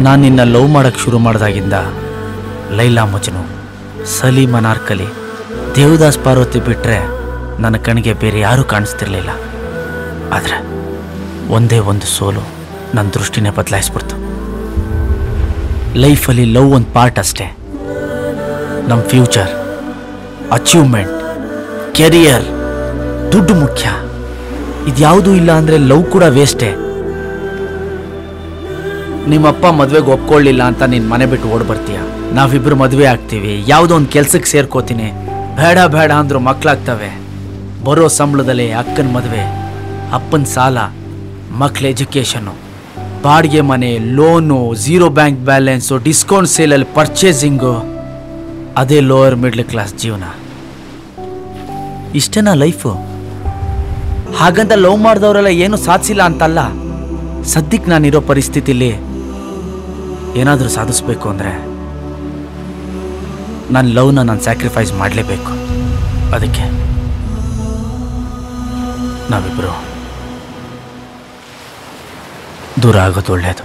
ನಾನು ನಿನ್ನ ಲವ್ ಮಾಡೋಕ್ಕೆ ಶುರು ಮಾಡಿದಾಗಿಂದ ಲೈಲಾ ಮಜ್ನು, ಸಲೀಮ್ ಅನಾರ್ಕಲಿ, ದೇವದಾಸ್ ಪಾರ್ವತಿ ಬಿಟ್ಟರೆ ನನ್ನ ಕಣ್ಣಿಗೆ ಬೇರೆ ಯಾರೂ ಕಾಣಿಸ್ತಿರ್ಲಿಲ್ಲ. ಆದರೆ ಒಂದೇ ಒಂದು ಸೋಲು ನನ್ನ ದೃಷ್ಟಿನೇ ಬದಲಾಯಿಸ್ಬಿಡ್ತು. ಲೈಫಲ್ಲಿ ಲವ್ ಒಂದು ಪಾರ್ಟ್ ಅಷ್ಟೇ. ನಮ್ಮ ಫ್ಯೂಚರ್, ಅಚೀವ್ಮೆಂಟ್, ಕೆರಿಯರ್, ದುಡ್ಡು ಮುಖ್ಯ. ಇದ್ಯಾವುದೂ ಇಲ್ಲ ಅಂದರೆ ಲವ್ ಕೂಡ ವೇಸ್ಟೇ. ನಿಮ್ಮಪ್ಪ ಮದುವೆಗೆ ಒಪ್ಕೊಳ್ಳಿಲ್ಲ ಅಂತ ನೀನು ಮನೆ ಬಿಟ್ಟು ಓಡ್ ಬರ್ತೀಯ. ನಾವಿಬ್ಬರು ಮದುವೆ ಆಗ್ತೀವಿ, ಯಾವುದೋ ಒಂದು ಕೆಲ್ಸಕ್ಕೆ ಸೇರ್ಕೋತೀನಿ. ಬೇಡ ಬೇಡ ಅಂದ್ರು ಮಕ್ಕಳಾಗ್ತವೆ. ಬರೋ ಸಂಬಳದಲ್ಲಿ ಅಕ್ಕನ ಮದುವೆ, ಅಪ್ಪನ ಸಾಲ, ಮಕ್ಕಳ ಎಜುಕೇಷನ್ನು, ಬಾಡಿಗೆ ಮನೆ, loan, zero bank balance, discount ಸೇಲಲ್ಲಿ ಪರ್ಚೇಸಿಂಗು. ಅದೇ ಲೋವರ್ ಮಿಡ್ಲ್ ಕ್ಲಾಸ್ ಜೀವನ. ಇಷ್ಟೇನಾ ಲೈಫು? ಹಾಗಂತ ಲವ್ ಮಾಡಿದವರೆಲ್ಲ ಏನೂ ಸಾಧಿಸಿಲ್ಲ ಅಂತಲ್ಲ. ಸದ್ಯಕ್ಕೆ ನಾನಿರೋ ಪರಿಸ್ಥಿತಿಲಿ ಏನಾದರೂ ಸಾಧಿಸ್ಬೇಕು ಅಂದರೆ ನನ್ನ ಲವ್ನ ನಾನು ಸ್ಯಾಕ್ರಿಫೈಸ್ ಮಾಡಲೇಬೇಕು. ಅದಕ್ಕೆ ನಾವಿಬ್ಬರು ದೂರ ಆಗೋದು ಒಳ್ಳೆಯದು.